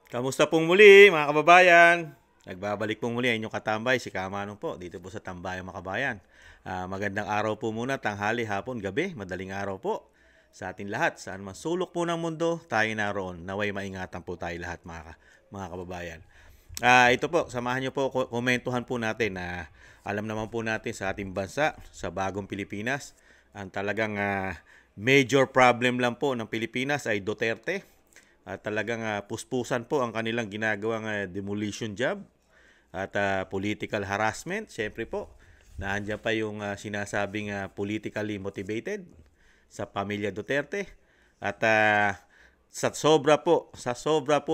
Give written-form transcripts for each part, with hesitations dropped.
Kamusta pong muli mga kababayan? Nagbabalik pong muli ang inyong katambay, si Kamanong po, dito po sa Tambayang Makabayan. Magandang araw po muna, tanghali, hapon, gabi, madaling araw po sa atin lahat. Saan man sulok po ng mundo, tayo naroon. Naway maingatan po tayo lahat mga kababayan. Ito po, samahan niyo po, komentuhan po natin na alam naman po natin sa ating bansa, sa bagong Pilipinas, ang talagang major problem lang po ng Pilipinas ay Duterte. Talagang puspusan po ang kanilang ginagawang demolition job at political harassment. Siyempre po, naandyan pa yung sinasabing politically motivated sa pamilya Duterte. At sa sobra po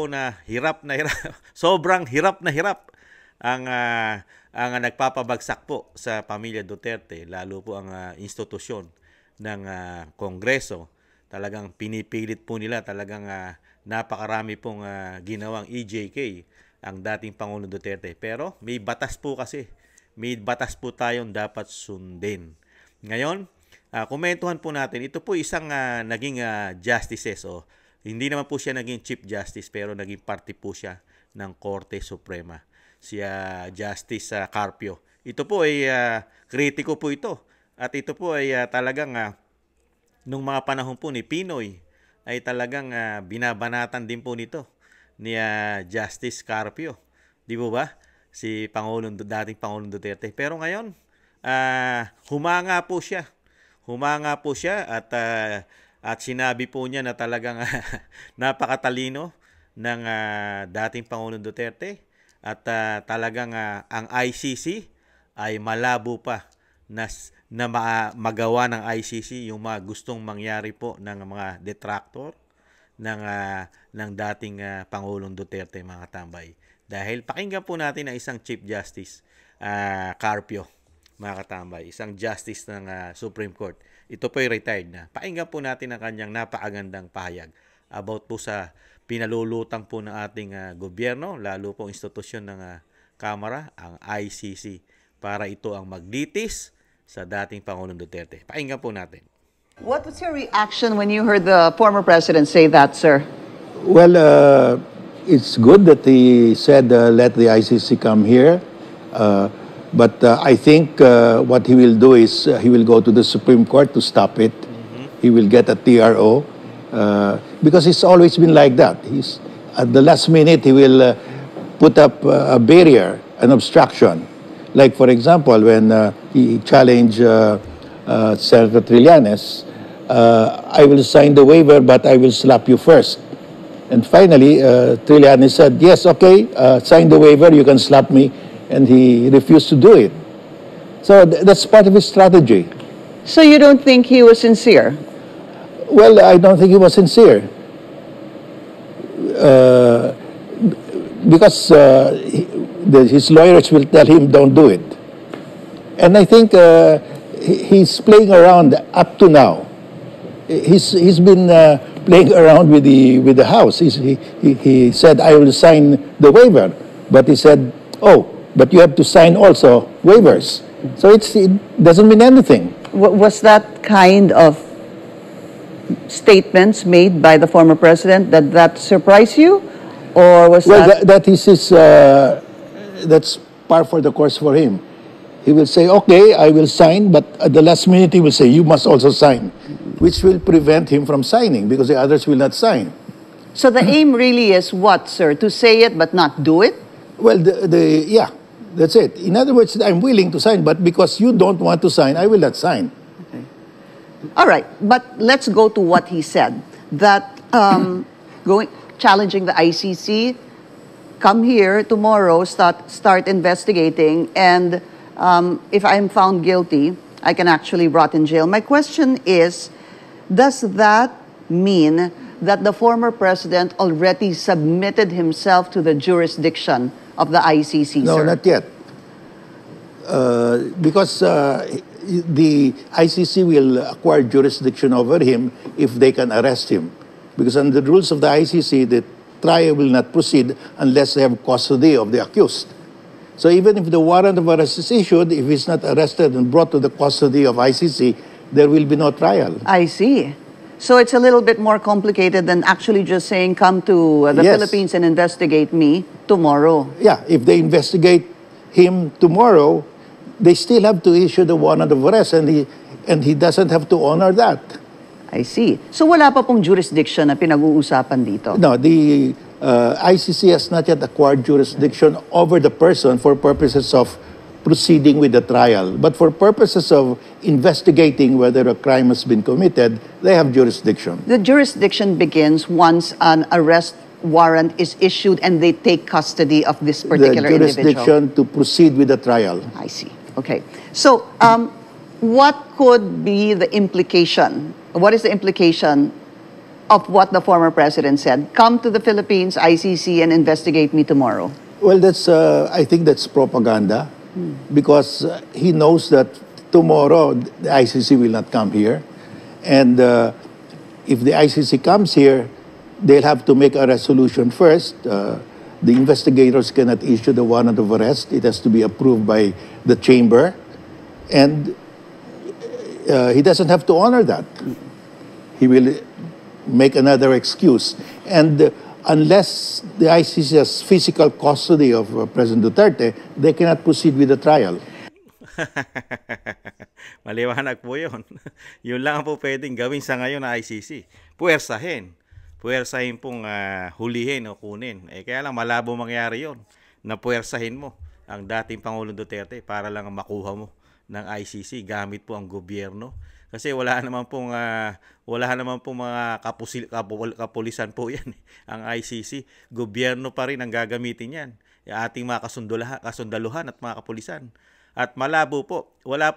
na hirap na hirap, sobrang hirap na hirap ang nagpapabagsak po sa pamilya Duterte, lalo po ang institusyon ng Kongreso. Talagang pinipilit po nila, talagang napakarami pong ginawang EJK ang dating Pangulong Duterte. Pero may batas po kasi. May batas po tayong dapat sundin. Ngayon, komentuhan po natin. Ito po isang naging justices. Hindi naman po siya naging Chief Justice pero naging parte po siya ng Korte Suprema. Si Justice Carpio. Ito po ay kritiko po ito. At ito po ay talagang nung mga panahon po ni Pinoy ay talagang binabanatan din po nito ni Justice Carpio. Di po ba? Si dating Pangulong Duterte. Pero ngayon, humanga po siya. Humanga po siya at sinabi po niya na talagang napakatalino ng dating Pangulong Duterte at talagang ang ICC ay malabo pa na magawa ng ICC yung mga gustong mangyari po ng mga detractor ng dating Pangulong Duterte, mga katambay. Dahil pakinggan po natin ang isang Chief Justice Carpio, mga katambay, isang justice ng Supreme Court. Ito po ay retired na. Pakinggan po natin ang kanyang napakagandang pahayag about po sa pinalulutang po ng ating gobyerno, lalo po institusyon ng Kamara, ang ICC, para ito ang maglitis sa dating Pangulong Duterte. Pakinggan po natin. What was your reaction when you heard the former president say that, sir? Well, it's good that he said let the ICC come here. But I think what he will do is he will go to the Supreme Court to stop it. He will get a TRO because it's always been like that. At the last minute, he will put up a barrier, an obstruction. Like, for example, when he challenged Senator Trillanes, I will sign the waiver, but I will slap you first. And finally, Trillanes said, yes, okay, sign the waiver, you can slap me. And he refused to do it. So that's part of his strategy. So you don't think he was sincere? Well, I don't think he was sincere. Because his lawyers will tell him, don't do it. And I think he's playing around up to now. He's been playing around with the House. He said, I will sign the waiver. But he said, oh, but you have to sign also waivers. So it doesn't mean anything. Was that kind of statements made by the former president that surprised you? Or was that is his, that's par for the course for him. He will say, okay, I will sign, but at the last minute he will say, you must also sign, which will prevent him from signing because the others will not sign. So the aim really is what, sir? To say it but not do it? Well, yeah, that's it. In other words, I'm willing to sign, but because you don't want to sign, I will not sign. Okay. All right, but let's go to what he said. That challenging the ICC, come here tomorrow, start investigating, and if I'm found guilty, I can actually rot in jail. My question is, does that mean that the former president already submitted himself to the jurisdiction of the ICC, No, sir? not yet. Because the ICC will acquire jurisdiction over him if they can arrest him. Because under the rules of the ICC, the trial will not proceed unless they have custody of the accused. So even if the warrant of arrest is issued, if he's not arrested and brought to the custody of ICC, there will be no trial. I see. So it's a little bit more complicated than actually just saying, come to the Yes. Philippines and investigate me tomorrow. Yeah, if they investigate him tomorrow, they still have to issue the warrant of arrest, and he doesn't have to honor that. I see. So wala pa pong jurisdiction na pinag-uusapan dito. No, the ICC has not yet acquired jurisdiction over the person for purposes of proceeding with the trial. But for purposes of investigating whether a crime has been committed, they have jurisdiction. The jurisdiction begins once an arrest warrant is issued and they take custody of this particular The individual. jurisdiction to proceed with the trial. I see. Okay. So, what could be the implication? What is the implication of what the former president said? Come to the Philippines, ICC, and investigate me tomorrow. Well, I think that's propaganda, because he knows that tomorrow the ICC will not come here. And if the ICC comes here, they'll have to make a resolution first. The investigators cannot issue the warrant of arrest. It has to be approved by the chamber. And he doesn't have to honor that. He will make another excuse. And unless the ICC has physical custody of President Duterte, they cannot proceed with the trial. Maliwanag po yun. Yun lang po pwedeng gawin sa ngayon na ICC. Puwersahin. Puwersahin pong hulihin o kunin. Kaya lang malabo mangyari yon na puwersahin mo ang dating Pangulong Duterte para lang makuha mo ng ICC gamit po ang gobyerno. Kasi wala naman pong mga kapulisan po yan. Ang ICC, gobyerno pa rin ang gagamitin yan. Yung ating mga kasundaluhan at mga kapulisan. At malabo po, wala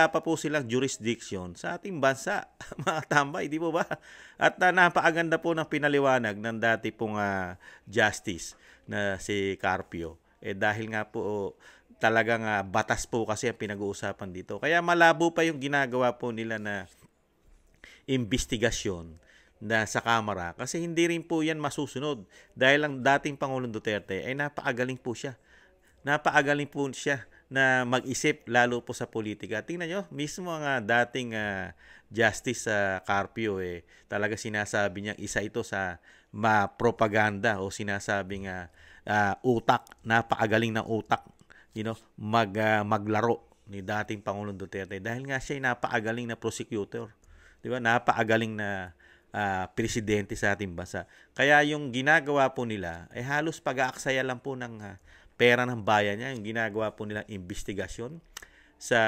pa po silang jurisdiction sa ating bansa, mga tambay, di po ba? At napakaganda po ng pinaliwanag ng dati pong justice na si Carpio. Dahil nga po talagang batas po kasi ang pinag-uusapan dito. Kaya malabo pa yung ginagawa po nila na investigasyon na sa Kamara kasi hindi rin po yan masusunod dahil ang dating Pangulong Duterte ay napakagaling po siya. Napakagaling po siya na mag-isip lalo po sa politika. Tingnan nyo, mismo ang dating Justice Carpio talaga sinasabi niya isa ito sa propaganda o sinasabing utak, napakagaling ng utak, maglaro ni dating Pangulong Duterte dahil nga siya ay napakagaling na prosecutor. Di ba? Napakagaling na presidente sa ating bansa. Kaya yung ginagawa po nila ay halos pag-aaksaya lang po ng pera ng bayan niya, yung ginagawa po nilang investigasyon sa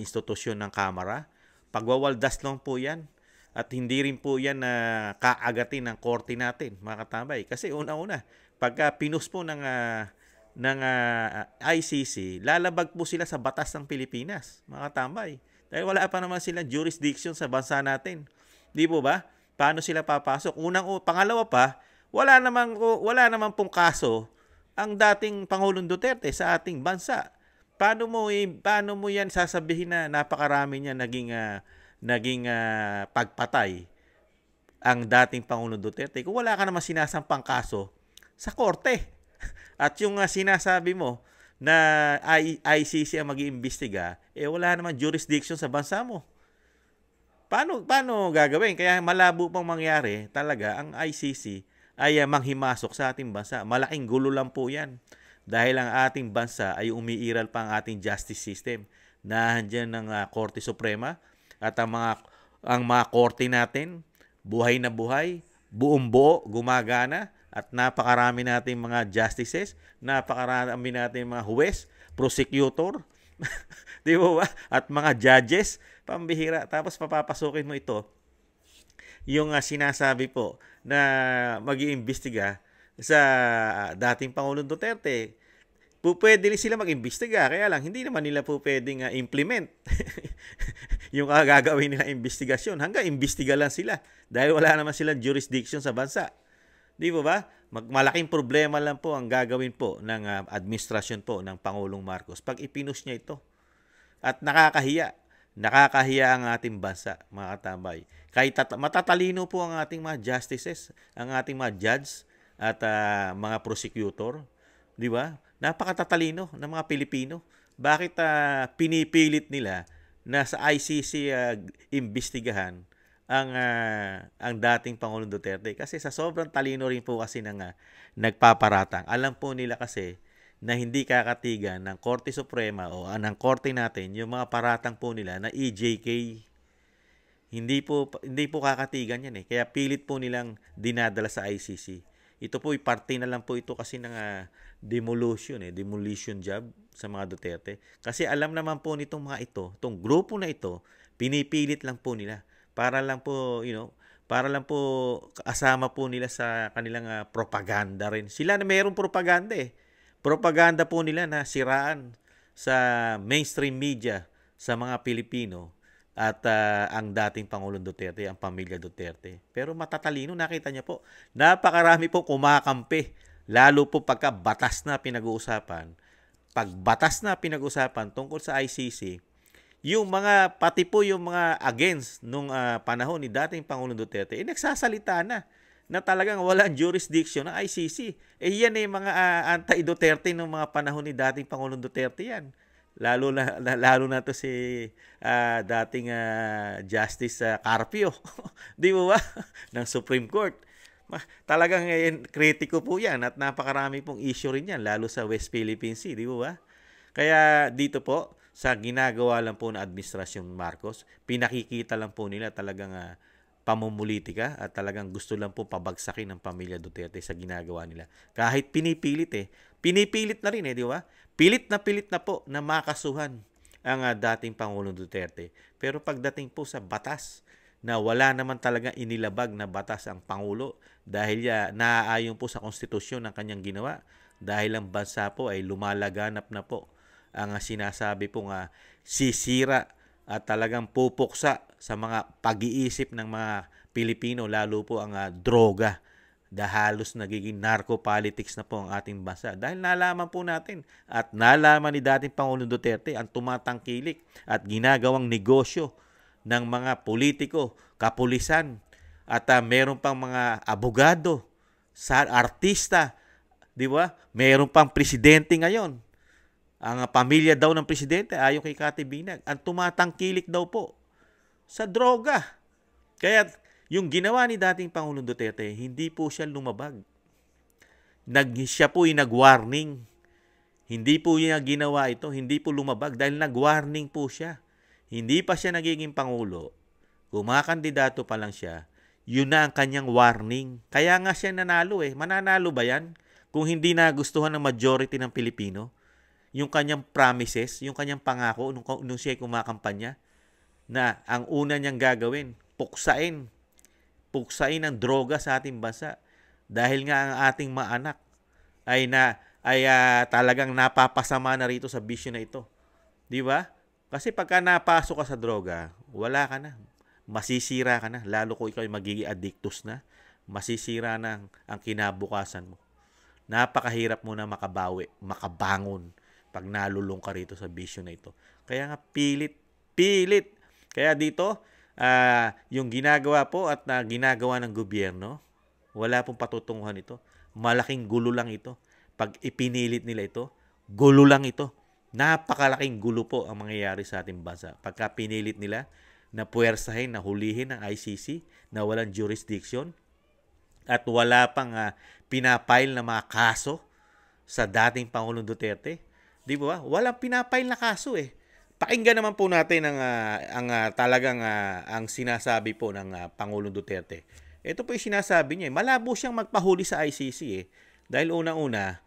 institusyon ng Kamara. Pagwawaldas lang po yan. At hindi rin po yan kaagatin ng korte natin, mga katambay. Kasi una-una, pagka pinus po ng ICC, lalabag po sila sa batas ng Pilipinas, mga katambay. Dahil wala pa naman silang jurisdiction sa bansa natin. Di po ba? Paano sila papasok? Pangalawa pa, wala naman pong kaso ang dating Pangulong Duterte sa ating bansa. Paano mo yan sasabihin na napakarami niya naging pagpatay ang dating Pangulong Duterte kung wala ka naman sinasampang kaso sa korte? At yung sinasabi mo na ICC ang mag-iimbestiga, wala naman jurisdiction sa bansa mo. Paano gagawin? Kaya malabo pang mangyari talaga ang ICC ay manghimasok sa ating bansa. Malaking gulo lang po yan. Dahil ang ating bansa ay umiiral pa ang ating justice system. Nandiyan ng Korte Suprema at ang mga korte natin, buhay na buhay, buong buo, gumagana, at napakarami natin mga justices, napakarami natin mga huwes, prosecutor, di ba? At mga judges, pambihira. Tapos papapasukin mo ito, yung sinasabi po na mag-iimbestiga sa dating Pangulong Duterte. Pwede rin sila mag-imbestiga, kaya lang hindi naman nila po pwedeng implement yung gagawin nila investigasyon. Hanggang imbestiga lang sila dahil wala naman silang jurisdiction sa bansa. Di ba? Malaking problema lang po ang gagawin po ng administrasyon po ng Pangulong Marcos pag ipinus niya ito. At nakakahiya. Nakakahiya ang ating bansa, mga katambay. Kahit matatalino po ang ating mga justices, ang ating mga judge at mga prosecutor. Di ba? Napakatatalino ng mga Pilipino. Bakit pinipilit nila na sa ICC imbestigahan ang dating Pangulong Duterte. Kasi sa sobrang talino rin po kasi ng nagpaparatang. Alam po nila kasi na hindi kakatigan ng Korte Suprema o ng Korte natin yung mga paratang po nila na EJK. Hindi po kakatigan yan eh. Kaya pilit po nilang dinadala sa ICC. Ito po parte na lang po ito kasi ng demolition job sa mga Duterte. Kasi alam naman po nitong mga ito, itong grupo na ito, pinipilit lang po nila para lang po, kasama po nila sa kanilang propaganda rin. Sila na mayroong propaganda eh. Propaganda po nila na siraan sa mainstream media sa mga Pilipino at ang dating Pangulong Duterte, ang pamilya Duterte. Pero matatalino, nakita niya po, napakarami po kumakampi, lalo po pagka batas na pinag-uusapan. Pag batas na pinag-uusapan tungkol sa ICC, pati po yung mga against nung panahon ni dating Pangulong Duterte, nagsasalita na talagang walang jurisdiction ng ICC. Yan mga anti-Duterte nung mga panahon ni dating Pangulong Duterte yan. Lalo na to si dating Justice Carpio, di ba? Ng Supreme Court. Talagang kritiko po yan at napakarami pong issue rin yan, lalo sa West Philippine Sea, di ba? Kaya dito po, sa ginagawa lang po ng Administrasyon Marcos, pinakikita lang po nila talagang pamumulitika at talagang gusto lang po pabagsakin ng pamilya Duterte sa ginagawa nila. Kahit pinipilit na rin di ba? Pilit na po na makasuhan ang dating Pangulong Duterte. Pero pagdating po sa batas, na wala naman talaga inilabag na batas ang Pangulo dahil naaayon po sa konstitusyon ng kanyang ginawa, dahil ang bansa po ay lumalaganap na po ang sinasabi pong sisira at talagang pupuksa sa mga pag-iisip ng mga Pilipino, lalo po ang droga. Halos nagiging narco-politics na po ang ating bansa. Dahil nalaman po natin at nalaman ni dating Pangulong Duterte ang tumatangkilik at ginagawang negosyo ng mga politiko, kapulisan, at meron pang mga abogado, artista, di ba? Meron pang presidente ngayon. Ang pamilya daw ng presidente, ayon kay Kati Binag, ang tumatangkilik daw po sa droga. Kaya yung ginawa ni dating Pangulong Duterte, hindi po siya lumabag. Siya po ay nag-warning. Hindi po niya ginawa ito, hindi po lumabag dahil nag-warning po siya. Hindi pa siya nagiging Pangulo, kumakandidato pa lang siya, yun na ang kanyang warning. Kaya nga siya nanalo Mananalo ba yan kung hindi nagustuhan ng majority ng Pilipino? Yung kanyang promises, yung kanyang pangako nung siya kumakampanya, na ang una niyang gagawin, puksain ang droga sa ating bansa. Dahil nga ang ating mga anak ay talagang napapasama na rito sa bisyo na ito. Di ba? Kasi pagka napasok ka sa droga, wala ka na. Masisira ka na. Lalo kung ikaw ay magiging addictus na, masisira na ang kinabukasan mo. Napakahirap mo na makabangon pag nalulong ka rito sa bisyo na ito. Kaya nga pilit. Kaya dito, yung ginagawa po at ginagawa ng gobyerno, wala pong patutunguhan ito. Malaking gulo lang ito. Pag ipinilit nila ito, gulo lang ito. Napakalaking gulo po ang mangyayari sa ating bansa. Pagka pinilit nila na puwersahin, na hulihin ng ICC, na walang jurisdiction, at wala pang pinapile na mga kaso sa dating Pangulong Duterte. Di ba? Walang pinapile na kaso Pakinggan naman po natin ang sinasabi po ng Pangulong Duterte. Ito po yung sinasabi niya. Malabo siyang magpahuli sa ICC Dahil unang-una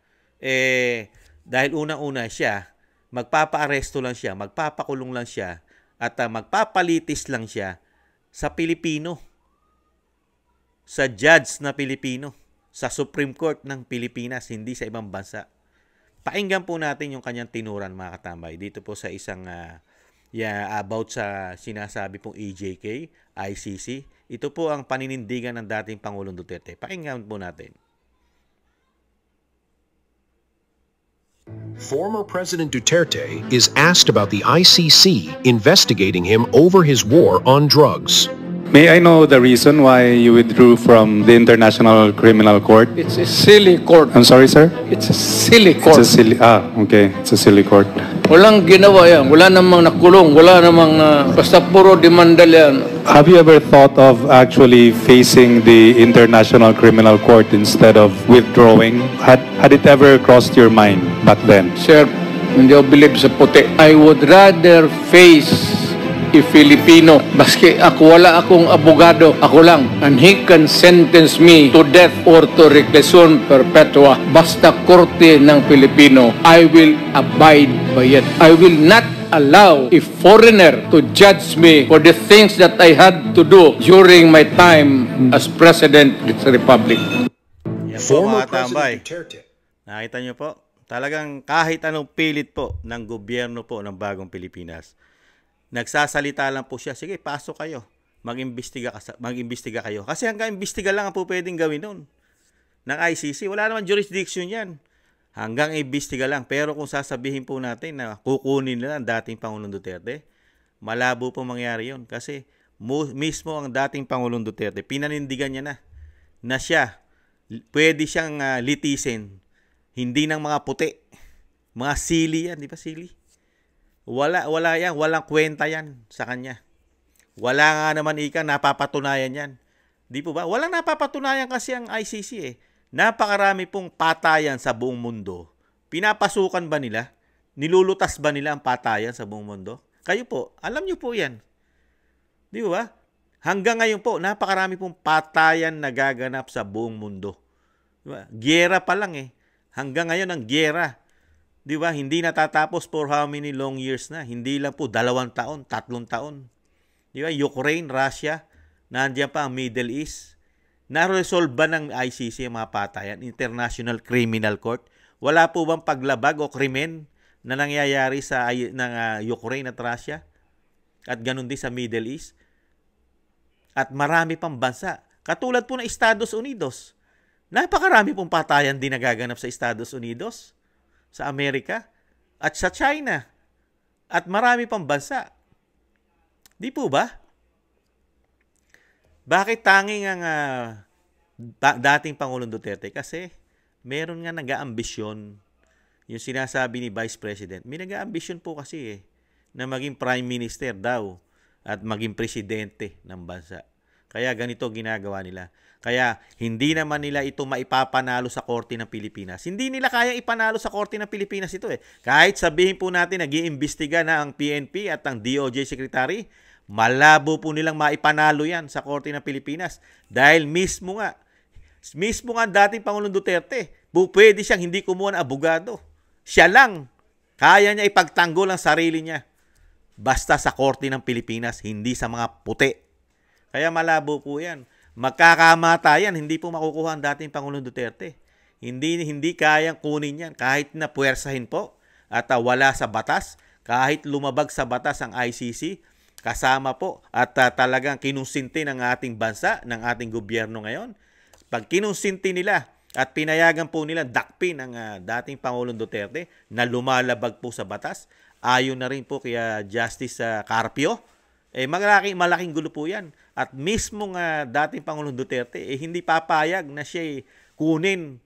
siya, magpapa-aresto lang siya, magpapakulong lang siya, at magpapalitis lang siya sa Pilipino, sa judge na Pilipino, sa Supreme Court ng Pilipinas, hindi sa ibang bansa. Pakinggan po natin yung kanyang tinuran, mga katambay, dito po sa isang about sa sinasabi pong EJK, ICC. Ito po ang paninindigan ng dating Pangulong Duterte. Pakinggan po natin. Former President Duterte is asked about the ICC investigating him over his war on drugs. May I know the reason why you withdrew from the International Criminal Court? It's a silly court. I'm sorry, sir? It's a silly court. It's a silly, okay. It's a silly court. Walang ginawa yan. Wala namang nakulong. Wala namang, basta puro demanda yan. Have you ever thought of actually facing the International Criminal Court instead of withdrawing? Had it ever crossed your mind back then? Sir, hindi ako believe sa puti. I would rather face a Filipino. Baski ako, wala akong abogado. Ako lang. And he can sentence me to death or to reclusion perpetua. Basta korte ng Filipino, I will abide by it. I will not allow a foreigner to judge me for the things that I had to do during my time as President of the Republic. Yan po Former mga tambay. President Duterte. Nakita nyo po, talagang kahit anong pilit po ng gobyerno po ng bagong Pilipinas, nagsasalita lang po siya, sige, pasok kayo, mag-imbestiga kayo. Kasi hanggang imbestiga lang ang po pwedeng gawin nun ng ICC. Wala naman jurisdiction yan. Hanggang imbestiga lang. Pero kung sasabihin po natin na kukunin nila ang dating Pangulong Duterte, malabo po mangyari yun. Kasi mismo ang dating Pangulong Duterte, pinanindigan niya na siya, pwede siyang litisin. Hindi ng mga puti. Mga sili yan. Di ba sili? Wala yan. Walang kwenta yan sa kanya. Wala nga naman napapatunayan yan. Di po ba? Walang napapatunayan kasi ang ICC eh. Napakarami pong patayan sa buong mundo. Pinapasukan ba nila? Nilulutas ba nila ang patayan sa buong mundo? Kayo po, alam nyo po yan. Di ba? Hanggang ngayon po, napakarami pong patayan na gaganap sa buong mundo. Diba? Giyera pa lang eh. Hanggang ngayon ang giyera. Di ba? Hindi natatapos for how many long years na? Hindi lang po 2 taon, 3 taon. Di ba? Ukraine, Russia, nandiyan pa ang Middle East. Na-resolve ba ng ICC ang mga patayan? International Criminal Court? Wala po bang paglabag o krimen na nangyayari sa Ukraine at Russia? At ganun din sa Middle East? At marami pang bansa. Katulad po ng Estados Unidos. Napakarami pong patayan din nagaganap sa Estados Unidos, sa Amerika, at sa China. At marami pang bansa. Di po ba? Bakit tanging ang dating Pangulong Duterte? Kasi meron nga nag-aambisyon. Yung sinasabi ni Vice President, may nag-aambisyon po kasi na maging Prime Minister daw at maging Presidente ng bansa. Kaya ganito ginagawa nila. Kaya hindi naman nila ito maipapanalo sa Korte ng Pilipinas. Hindi nila kaya ipanalo sa Korte ng Pilipinas ito eh. Kahit sabihin po natin nag-iimbestiga na ang PNP at ang DOJ Secretary, malabo po nilang maipanalo yan sa Korte ng Pilipinas. Dahil mismo nga dating Pangulong Duterte, pwede siyang hindi kumuha ng abogado. Siya lang, kaya niya ipagtanggol ang sarili niya. Basta sa Korte ng Pilipinas, hindi sa mga puti. Kaya malabo po yan. Magkakamatayan, hindi po makukuha ang dating Pangulong Duterte. Hindi kayang kunin yan kahit na puwersahin po at wala sa batas, kahit lumabag sa batas ang ICC, kasama po at talagang kinusinti ng ating bansa, ng ating gobyerno ngayon. Pag kinusinti nila at pinayagan po nila dakpin ang dating Pangulong Duterte na lumalabag po sa batas, ayon na rin po kaya Justice Carpio, malaking gulo po yan. At mismo nga dating Pangulong Duterte, hindi papayag na siya kunin,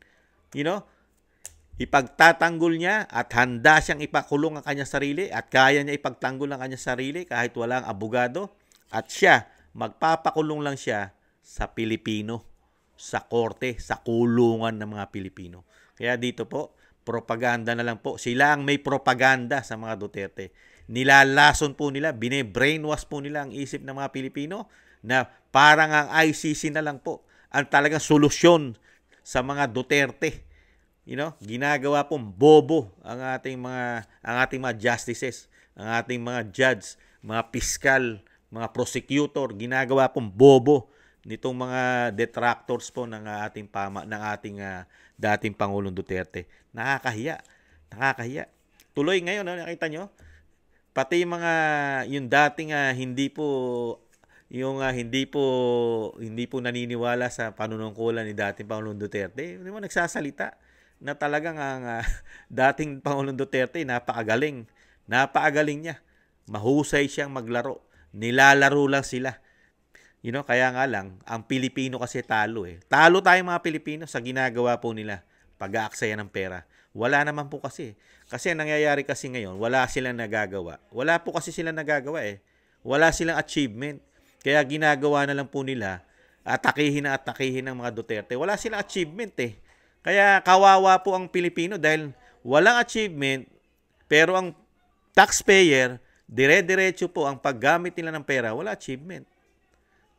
ipagtatanggol niya at handa siyang ipakulong ang kanyang sarili at kaya niya ipagtanggol ang kanyang sarili kahit walang abogado. At siya, magpapakulong lang siya sa Pilipino, sa korte, sa kulungan ng mga Pilipino. Kaya dito po, propaganda na lang po. Sila ang may propaganda sa mga Duterte. Nilalason po nila, bine-brainwash po nila ang isip ng mga Pilipino na parang ang ICC na lang po ang talagang solusyon sa mga Duterte. Ginagawa pong bobo ang ating mga justices, ang ating mga judge, mga piskal, mga prosecutor, ginagawa pong bobo nitong mga detractors po ng ating dating Pangulong Duterte. Nakakahiya. Tuloy ngayon, nakita nyo, pati yung dating hindi po naniniwala sa panunungkulan ni dating Pangulong Duterte, hindi mo nagsasalita na talagang ang dating Pangulong Duterte napakagaling niya. Mahusay siyang maglaro. Nilalaro lang sila. Kaya nga lang, ang Pilipino kasi talo eh. Talo tayong mga Pilipino sa ginagawa po nila pag-aaksaya ng pera. Wala naman po kasi. Kasi ang nangyayari kasi ngayon, wala silang nagagawa. Wala po kasi silang nagagawa eh. Wala silang achievement. Kaya ginagawa na lang po nila, atakihin ng mga Duterte. Wala silang achievement eh. Kaya kawawa po ang Pilipino dahil walang achievement, pero ang taxpayer, dire-diretso po ang paggamit nila ng pera, wala achievement.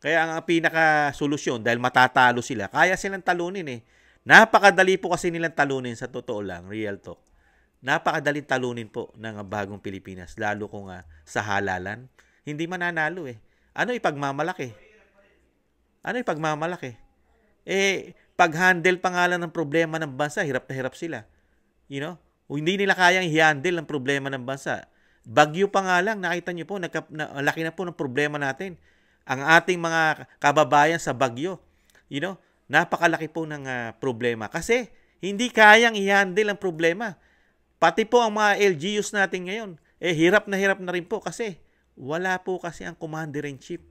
Kaya ang pinaka-solusyon, dahil matatalo sila, kaya silang talunin eh. Napakadali po kasi nilang talunin, sa totoo lang, real talk. Napakadaling talunin po ng bagong Pilipinas, lalo kung sa halalan. Hindi mananalo eh. Ano ipagmamalaki? Pag-handle pangalan ng problema ng bansa, hirap na hirap sila. You know? Hindi nila kayang i-handle ang problema ng bansa. Bagyo pa nga lang, nakita niyo po, laki na po ng problema natin. Ang ating mga kababayan sa Bagyo, you know, napakalaki po ng problema. Kasi hindi kayang i-handle ang problema. Pati po ang mga LGUs natin ngayon, hirap na rin po kasi wala po kasi ang Commander-in-Chief.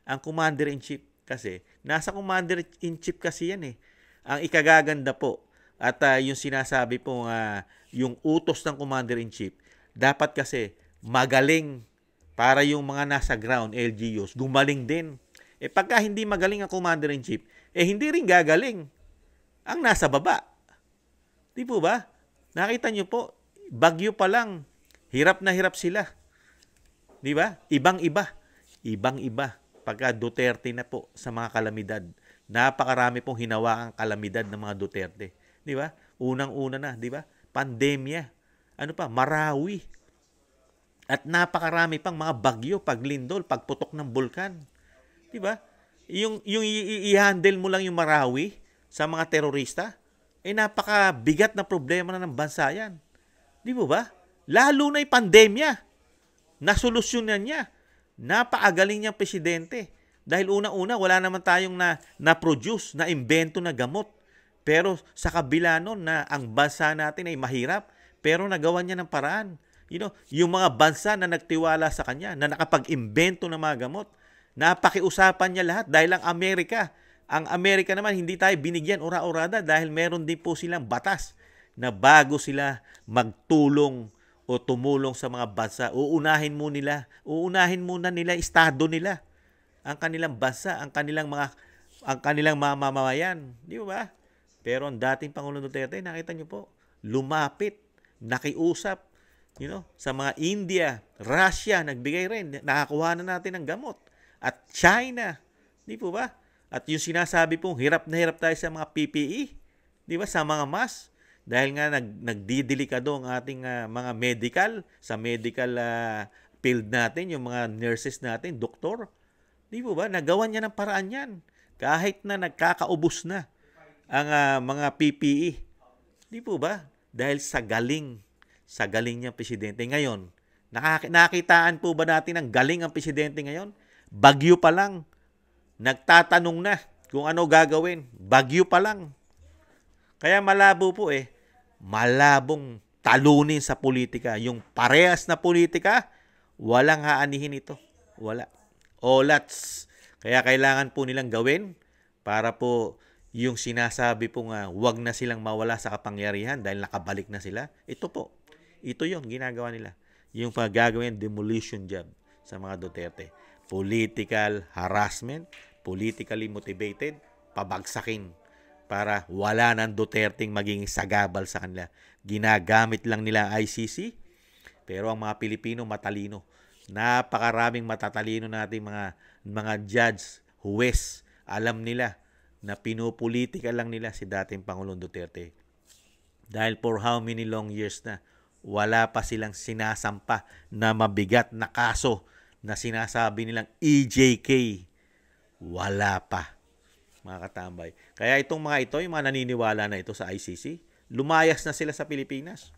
Ang Commander-in-Chief kasi, nasa Commander-in-Chief kasi yan eh. Ang ikagaganda po, at yung sinasabi po yung utos ng Commander-in-Chief, dapat kasi magaling para yung mga nasa ground, LGUs, gumaling din. Pagka hindi magaling ang Commander-in-Chief, hindi rin gagaling ang nasa baba. Di po ba? Nakita nyo po, Bagyo pa lang, hirap na hirap sila. Di ba? Ibang-iba. Pagka Duterte na po sa mga kalamidad. Napakarami pong hinawaang kalamidad ng mga Duterte. Di ba? Unang-una na, di ba? Pandemya. Marawi. At napakarami pang mga bagyo, paglindol, pagputok ng bulkan. Di ba? Yung i-handle mo lang yung Marawi sa mga terorista, napakabigat na problema na ng bansa yan. Di ba? Lalo na yung pandemya. Nasolusyonan niya. Napakagaling niyang presidente. Dahil una-una, wala naman tayong na-produce, na-invento na gamot. Pero sa kabila nun na ang bansa natin ay mahirap, pero nagawa niya ng paraan. You know, yung mga bansa na nagtiwala sa kanya, na nakapag-imbento ng mga gamot, napakiusapan niya lahat dahil ang Amerika. Ang Amerika naman, hindi tayo binigyan ora-orada dahil meron din po silang batas na bago sila magtulong o tumulong sa mga bansa, uunahin muna nila estado nila, ang kanilang bansa, ang kanilang mamamayan, di ba? Pero ang dating Pangulong Duterte, nakita niyo po, lumapit, nakiusap, you know, sa mga India, Russia, nagbigay rin, nakakuha na natin ng gamot, at China, di po ba? At yung sinasabi pong hirap na hirap tayo sa mga PPE, di ba, sa mga mask, dahil nga nagdidelikado ang ating mga sa medical field natin, yung mga nurses natin, doktor. Di ba? Nagawa niya ng paraan yan. Kahit na nagkakaubos na ang mga PPE. Di ba? Dahil sa galing niyang presidente. Ngayon, nakitaan po ba natin ang galing ang presidente ngayon? Bagyo pa lang. Nagtatanong na kung ano gagawin. Bagyo pa lang. Kaya malabo po malabong talunin sa politika. Yung parehas na politika, walang haanihin ito. Wala. Olats. Kaya kailangan po nilang gawin para po yung sinasabi po wag na silang mawala sa kapangyarihan dahil nakabalik na sila. Ito po. Ito yung ginagawa nila. Yung gagawin demolition job sa mga Duterte. Political harassment, politically motivated, pabagsakin para wala ng Duterteng maging sagabal sa kanila. Ginagamit lang nila ICC, pero ang mga Pilipino matalino. Napakaraming matatalino nating mga judge, huwes, alam nila na pinupolitika lang nila si dating Pangulong Duterte. Dahil for how many long years na, wala pa silang sinasampa na mabigat na kaso na sinasabi nilang EJK. Wala pa, mga katambay. Kaya itong mga ito, yung mga naniniwala na ito sa ICC, lumayas na sila sa Pilipinas.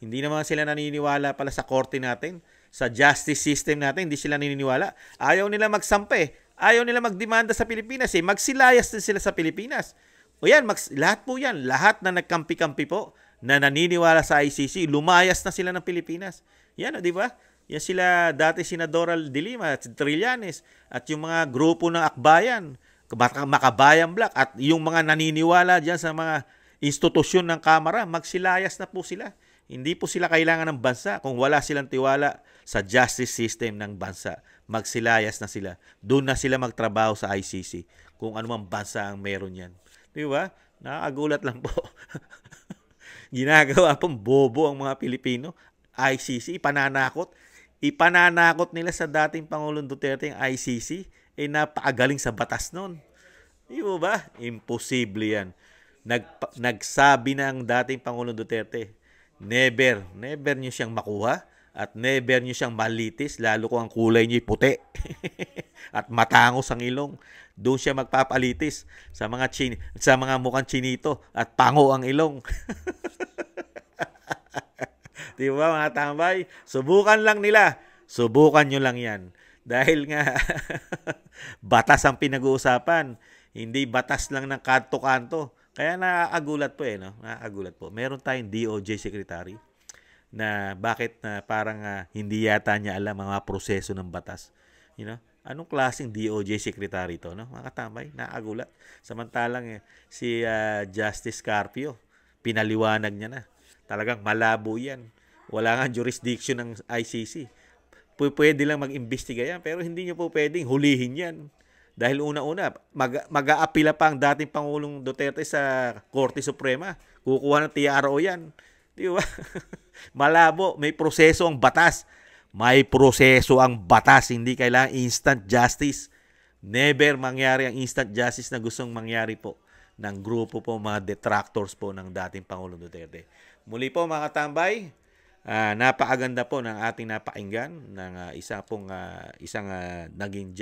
Hindi naman sila naniniwala pala sa korte natin, sa justice system natin, hindi sila naniniwala. Ayaw nila magsampa Ayaw nila magdemanda sa Pilipinas Magsilayas din sila sa Pilipinas. O yan, lahat po yan. Lahat na nagkampi-kampi po na naniniwala sa ICC, lumayas na sila ng Pilipinas. Yan, di ba? Yan sila dati Doral de Lima at Trillanes at yung mga grupo ng Akbayan, Makabayan Black at yung mga naniniwala dyan sa mga institusyon ng Kamara, magsilayas na po sila. Hindi po sila kailangan ng bansa kung wala silang tiwala sa justice system ng bansa. Magsilayas na sila. Doon na sila magtrabaho sa ICC kung anumang bansa ang meron yan. Di ba? Nakakagulat lang po. Ginagawa pong bobo ang mga Pilipino. ICC, ipananakot. Ipananakot nila sa dating Pangulong Duterte ang ICC. Napakagaling sa batas nun. Di ba? Imposible yan. Nagsabi na ang dating Pangulong Duterte, never nyo siyang makuha at never nyo siyang malitis, lalo kung ang kulay niyo puti at matangos ang ilong. Doon siya magpapalitis sa mga mukhang chinito at pango ang ilong. Di ba mga tambay? Subukan lang nila. Subukan nyo lang yan. Dahil nga, batas ang pinag-uusapan. Hindi batas lang ng kanto-kanto. Kaya nakakagulat po no? Nakakagulat po. Meron tayong DOJ Secretary na bakit parang hindi yata niya alam mga proseso ng batas. Anong klaseng DOJ Secretary to, no? Mga katambay, nakakagulat. Samantalang si Justice Carpio, pinaliwanag niya na. Talagang malabo yan. Wala nga jurisdiction ng ICC. Pwede lang mag-imbestiga yan, pero hindi nyo po pwedeng hulihin yan. Dahil una-una, mag-aapila pa ang dating Pangulong Duterte sa Korte Suprema. Kukuha ng TRO yan. Di ba? Malabo. May proseso ang batas. May proseso ang batas. Hindi kailangan instant justice. Never mangyari ang instant justice na gustong mangyari po ng grupo po, mga detractors po ng dating Pangulong Duterte. Muli po mga katambay, napakaganda po ng ating napakinggan ng isang naging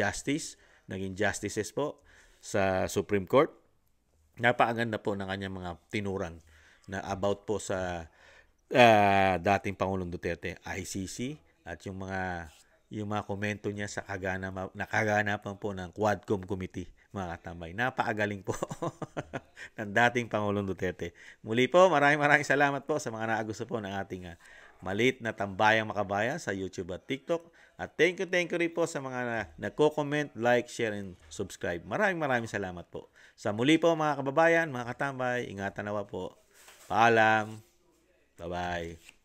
justices po sa Supreme Court. Napakaganda po ng kanyang mga tinuran na about po sa dating Pangulong Duterte, ICC, at yung mga komento niya sa nakaganapan po ng Quadcom Committee, mga katambay. Napakagaling po ng dating Pangulong Duterte. Muli po, maraming salamat po sa mga naagusto po ng ating maliit na tambayang makabayan sa YouTube at TikTok. At thank you rin po sa mga nagko-comment, like, share, and subscribe. Maraming salamat po. Sa muli po mga kababayan, mga katambay, ingatan nawa po. Paalam. Bye-bye.